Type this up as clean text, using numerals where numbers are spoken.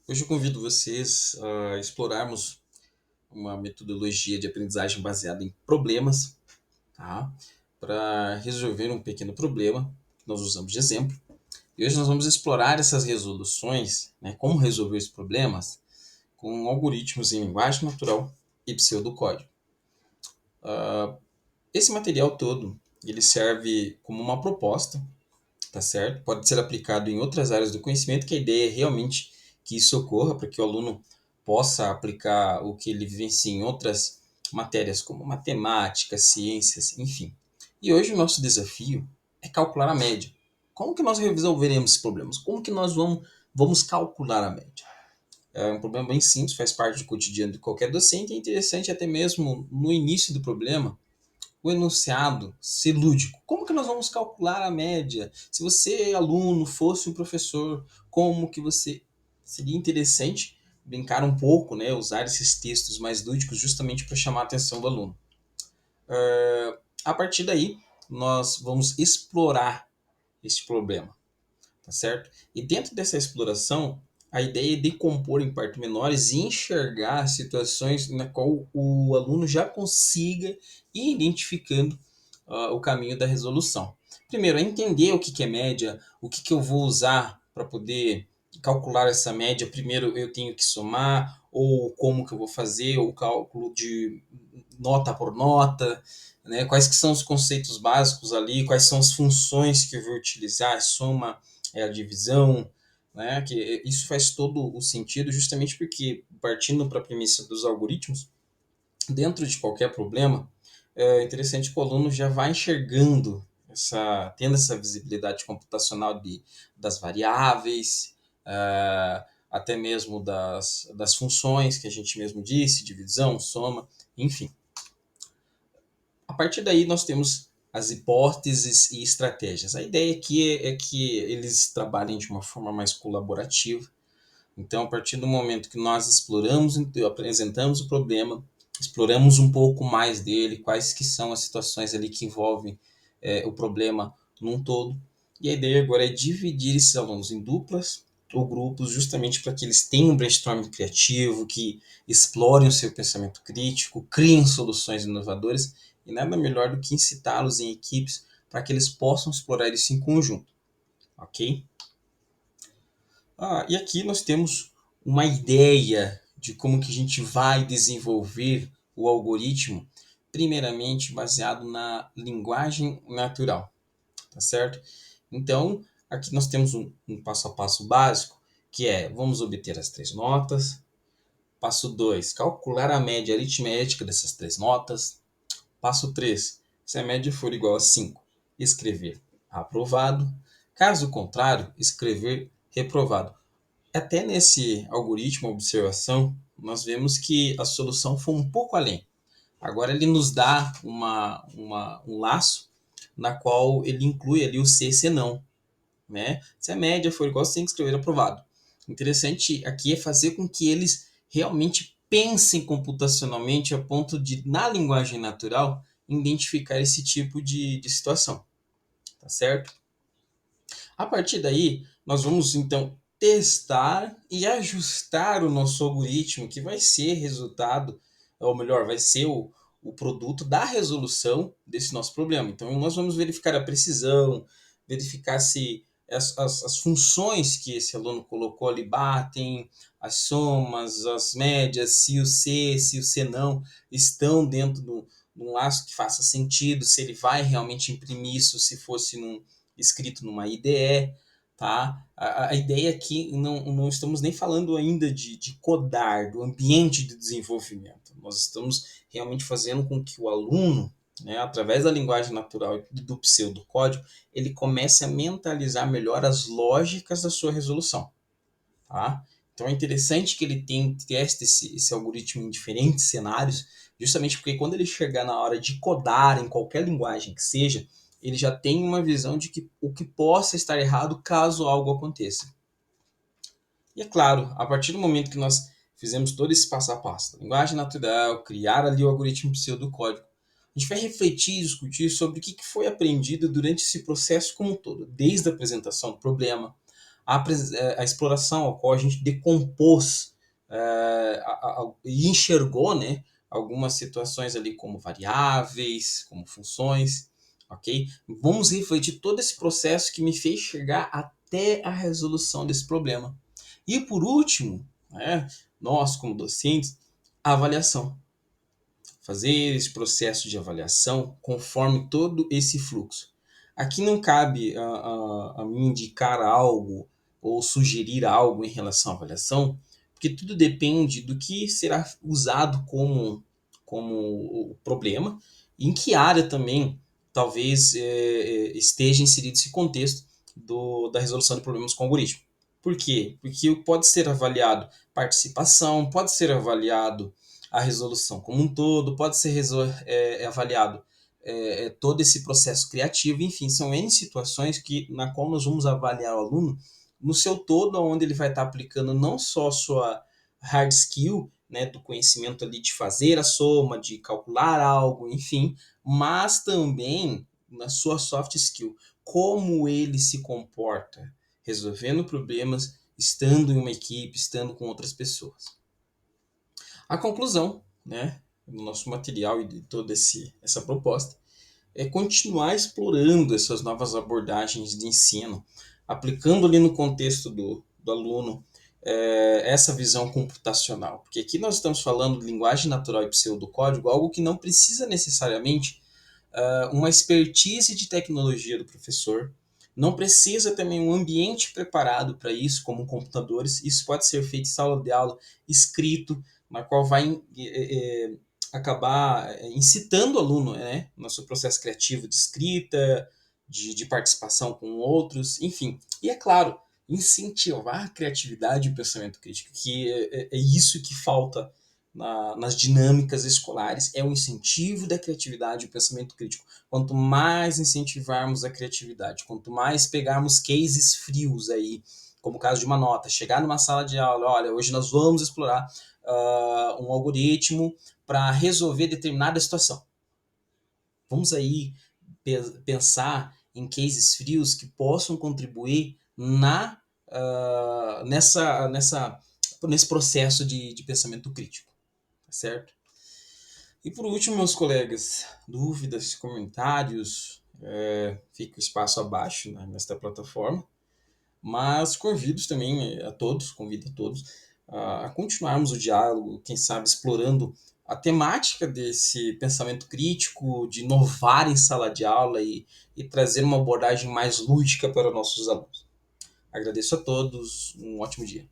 Hoje eu convido vocês a explorarmos uma metodologia de aprendizagem baseada em problemas, tá? Para resolver um pequeno problema que nós usamos de exemplo. E hoje nós vamos explorar essas resoluções, né? Como resolver esses problemas com algoritmos em linguagem natural e pseudocódigo. Esse material todo ele serve como uma proposta, tá certo? Pode ser aplicado em outras áreas do conhecimento, que a ideia é realmente que isso ocorra para que o aluno possa aplicar o que ele vivencia em outras matérias como matemática, ciências, enfim. E hoje o nosso desafio é calcular a média. Como que nós resolveremos esses problemas? Como que nós vamos calcular a média? É um problema bem simples, faz parte do cotidiano de qualquer docente. É interessante até mesmo no início do problema o enunciado ser lúdico. Como que nós vamos calcular a média? Se você, aluno, fosse um professor, como que você... Seria interessante brincar um pouco, né? Usar esses textos mais lúdicos justamente para chamar a atenção do aluno. A partir daí, nós vamos explorar este problema, tá certo? E dentro dessa exploração, a ideia é decompor em partes menores e enxergar situações na qual o aluno já consiga ir identificando o caminho da resolução. Primeiro, é entender o que é média, o que eu vou usar para poder calcular essa média. Primeiro, eu tenho que somar, ou como que eu vou fazer o cálculo de nota por nota, né? Quais que são os conceitos básicos ali, quais são as funções que eu vou utilizar, a soma, a divisão, né? Que isso faz todo o sentido, justamente porque, partindo para a premissa dos algoritmos, dentro de qualquer problema, é interessante que o aluno já vá enxergando, tendo essa visibilidade computacional das variáveis, até mesmo das funções que a gente mesmo disse, divisão, soma, enfim. A partir daí nós temos as hipóteses e estratégias. A ideia aqui é que eles trabalhem de uma forma mais colaborativa. Então, a partir do momento que nós exploramos, apresentamos o problema, exploramos um pouco mais dele, quais que são as situações ali que envolvem o problema num todo. E a ideia agora é dividir esses alunos em duplas ou grupos, justamente para que eles tenham um brainstorming criativo, que explorem o seu pensamento crítico, criem soluções inovadoras, e nada melhor do que incitá-los em equipes para que eles possam explorar isso em conjunto, ok? E aqui nós temos uma ideia de como que a gente vai desenvolver o algoritmo, primeiramente baseado na linguagem natural, tá certo? Então, aqui nós temos um passo a passo básico, que é, vamos obter as três notas. Passo 2, calcular a média aritmética dessas três notas. Passo 3, se a média for igual a 5, escrever aprovado. Caso contrário, escrever reprovado. Até nesse algoritmo observação, nós vemos que a solução foi um pouco além. Agora ele nos dá um laço na qual ele inclui ali o se e se não, né? Se a média for igual, você tem que escrever aprovado. Interessante aqui é fazer com que eles realmente pensem computacionalmente a ponto de, na linguagem natural, identificar esse tipo de situação, tá certo? A partir daí, nós vamos então testar e ajustar o nosso algoritmo, que vai ser resultado, ou melhor, vai ser o produto da resolução desse nosso problema. Então, nós vamos verificar a precisão, verificar se as funções que esse aluno colocou ali batem, as somas, as médias, se o se o se não estão dentro de um laço que faça sentido, se ele vai realmente imprimir isso se fosse escrito numa IDE, tá? A ideia aqui, não estamos nem falando ainda de codar, do ambiente de desenvolvimento. Nós estamos realmente fazendo com que o aluno, né, através da linguagem natural e do pseudocódigo, ele comece a mentalizar melhor as lógicas da sua resolução, tá? Então é interessante que ele teste esse algoritmo em diferentes cenários, justamente porque quando ele chegar na hora de codar em qualquer linguagem que seja, ele já tem uma visão de que o que possa estar errado caso algo aconteça. E é claro, a partir do momento que nós fizemos todo esse passo a passo, linguagem natural, criar ali o algoritmo pseudocódigo, a gente vai refletir e discutir sobre o que foi aprendido durante esse processo como um todo, desde a apresentação do problema, a exploração, a qual a gente decompôs e enxergou, né, algumas situações ali como variáveis, como funções, ok? Vamos refletir todo esse processo que me fez chegar até a resolução desse problema. E por último, né, nós como docentes, a avaliação. Fazer esse processo de avaliação conforme todo esse fluxo. Aqui não cabe a mim indicar algo ou sugerir algo em relação à avaliação, porque tudo depende do que será usado como o problema e em que área também talvez esteja inserido esse contexto da resolução de problemas com algoritmo. Por quê? Porque pode ser avaliado participação, pode ser avaliado a resolução como um todo, pode ser avaliado todo esse processo criativo, enfim, são N situações na qual nós vamos avaliar o aluno no seu todo, onde ele vai estar aplicando não só a sua hard skill, né, do conhecimento ali de fazer a soma, de calcular algo, enfim, mas também na sua soft skill, como ele se comporta, resolvendo problemas, estando em uma equipe, estando com outras pessoas. A conclusão, né, do nosso material e de toda essa proposta é continuar explorando essas novas abordagens de ensino, aplicando ali no contexto do aluno essa visão computacional. Porque aqui nós estamos falando de linguagem natural e pseudocódigo, algo que não precisa necessariamente uma expertise de tecnologia do professor, não precisa também um ambiente preparado para isso, como computadores. Isso pode ser feito em sala de aula, escrito, na qual vai acabar incitando o aluno, né, no seu processo criativo de escrita, de participação com outros, enfim. E é claro, incentivar a criatividade e o pensamento crítico, que é isso que falta nas dinâmicas escolares, é o incentivo da criatividade e o pensamento crítico. Quanto mais incentivarmos a criatividade, quanto mais pegarmos cases frios aí, como o caso de uma nota, chegar numa sala de aula, olha, hoje nós vamos explorar um algoritmo para resolver determinada situação. Vamos aí pensar em cases frios que possam contribuir nesse processo de pensamento crítico, tá certo? E por último, meus colegas, dúvidas, comentários, fica o espaço abaixo, né, nesta plataforma, mas convido a todos a continuarmos o diálogo, quem sabe explorando a temática desse pensamento crítico, de inovar em sala de aula e trazer uma abordagem mais lúdica para nossos alunos. Agradeço a todos, um ótimo dia.